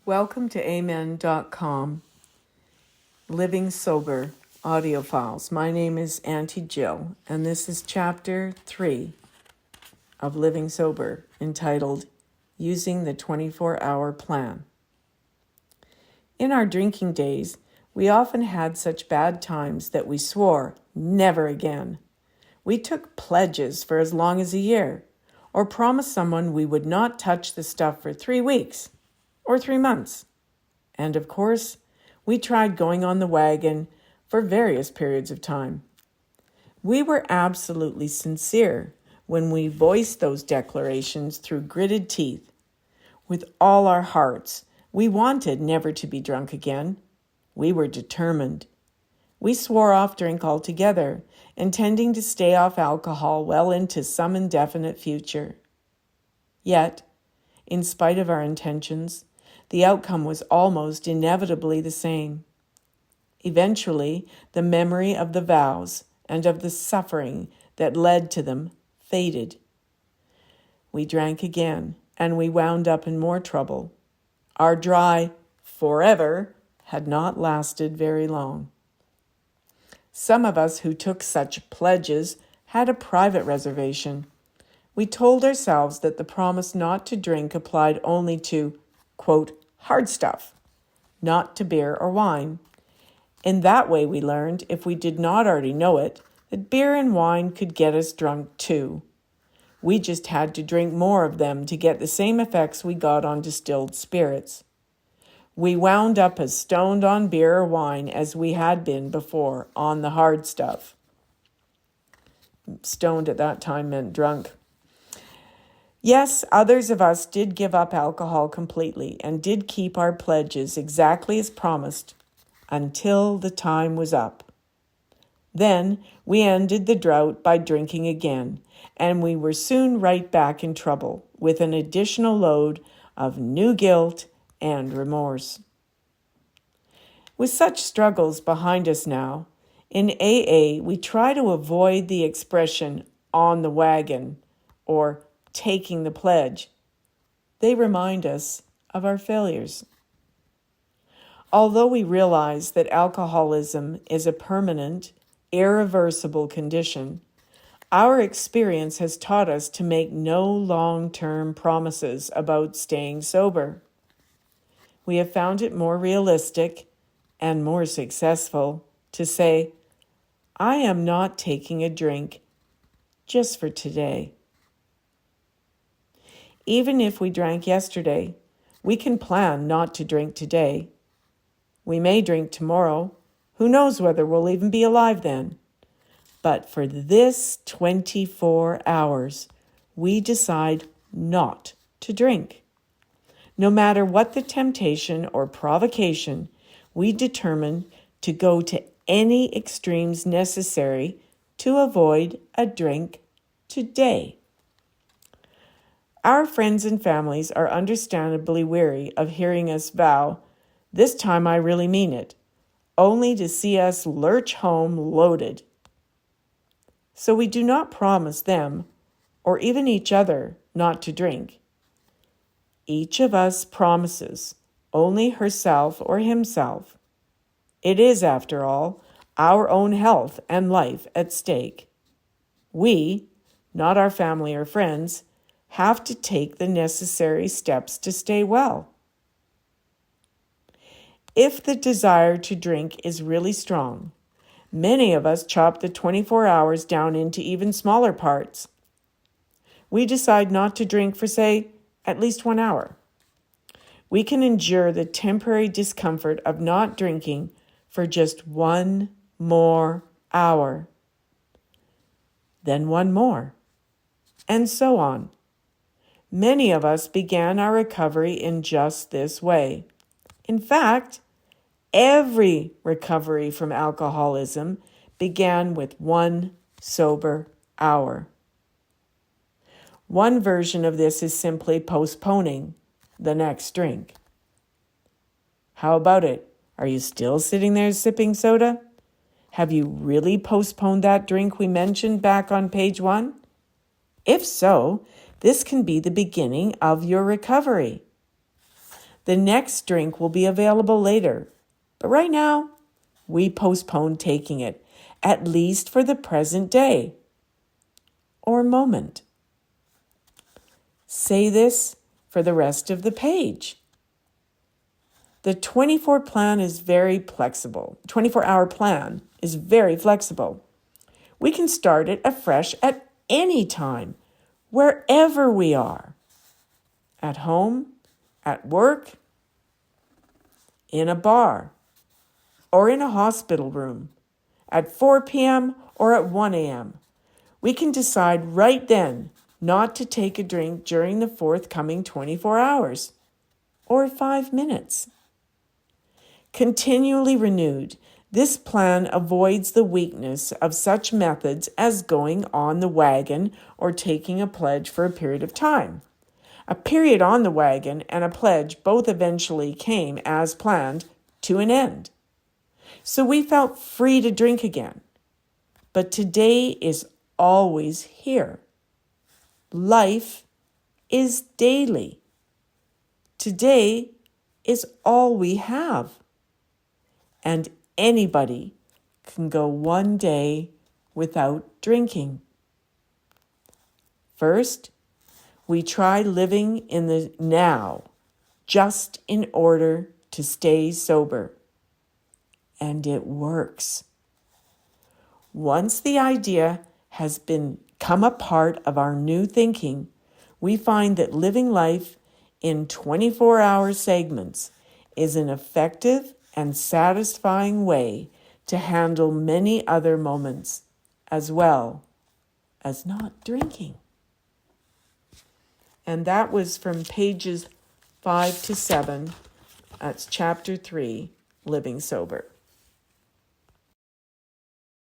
Welcome to amen.com, Living Sober audio files. My name is Auntie Jill, and this is chapter 3 of Living Sober, entitled Using the 24-Hour Plan. In our drinking days, we often had such bad times that we swore never again. We took pledges for as long as a year, or promised someone we would not touch the stuff for 3 weeks or 3 months. And of course, we tried going on the wagon for various periods of time. We were absolutely sincere when we voiced those declarations through gritted teeth. With all our hearts, we wanted never to be drunk again. We were determined. We swore off drink altogether, intending to stay off alcohol well into some indefinite future. Yet, in spite of our intentions, the outcome was almost inevitably the same. Eventually, the memory of the vows and of the suffering that led to them faded. We drank again, and we wound up in more trouble. Our dry forever had not lasted very long. Some of us who took such pledges had a private reservation. We told ourselves that the promise not to drink applied only to, quote, hard stuff, not to beer or wine. In that way, we learned, if we did not already know it, that beer and wine could get us drunk too. We just had to drink more of them to get the same effects we got on distilled spirits. We wound up as stoned on beer or wine as we had been before on the hard stuff. Stoned at that time meant drunk. Yes, others of us did give up alcohol completely and did keep our pledges exactly as promised until the time was up. Then we ended the drought by drinking again, and we were soon right back in trouble with an additional load of new guilt and remorse. With such struggles behind us now, in AA we try to avoid the expression on the wagon or taking the pledge. They remind us of our failures. Although we realize that alcoholism is a permanent, irreversible condition, our experience has taught us to make no long-term promises about staying sober. We have found it more realistic and more successful to say, I am not taking a drink just for today. Even if we drank yesterday, we can plan not to drink today. We may drink tomorrow. Who knows whether we'll even be alive then? But for this 24 hours, we decide not to drink. No matter what the temptation or provocation, we determine to go to any extremes necessary to avoid a drink today. Our friends and families are understandably weary of hearing us vow, this time I really mean it, only to see us lurch home loaded. So we do not promise them, or even each other, not to drink. Each of us promises only herself or himself. It is, after all, our own health and life at stake. We, not our family or friends, have to take the necessary steps to stay well. If the desire to drink is really strong, many of us chop the 24 hours down into even smaller parts. We decide not to drink for, say, at least 1 hour. We can endure the temporary discomfort of not drinking for just 1 more hour. Then 1 more, and so on. Many of us began our recovery in just this way. In fact, every recovery from alcoholism began with 1 sober hour. One version of this is simply postponing the next drink. How about it? Are you still sitting there sipping soda? Have you really postponed that drink we mentioned back on page 1? If so, this can be the beginning of your recovery. The next drink will be available later, but right now, we postpone taking it, at least for the present day or moment. Say this for the rest of the page. The 24-hour plan is very flexible. We can start it afresh at any time, wherever we are. At home, at work, in a bar, or in a hospital room, at 4 p.m. or at 1 a.m. We can decide right then not to take a drink during the forthcoming 24 hours or 5 minutes. Continually renewed, this plan avoids the weakness of such methods as going on the wagon or taking a pledge for a period of time. A period on the wagon and a pledge both eventually came, as planned, to an end. So we felt free to drink again. But today is always here. Life is daily. Today is all we have. And anybody can go one day without drinking. First, we try living in the now, just in order to stay sober. And it works. Once the idea has become a part of our new thinking, we find that living life in 24-hour segments is an effective and satisfying way to handle many other moments, as well as not drinking. And that was from pages 5 to 7. That's chapter 3, Living Sober.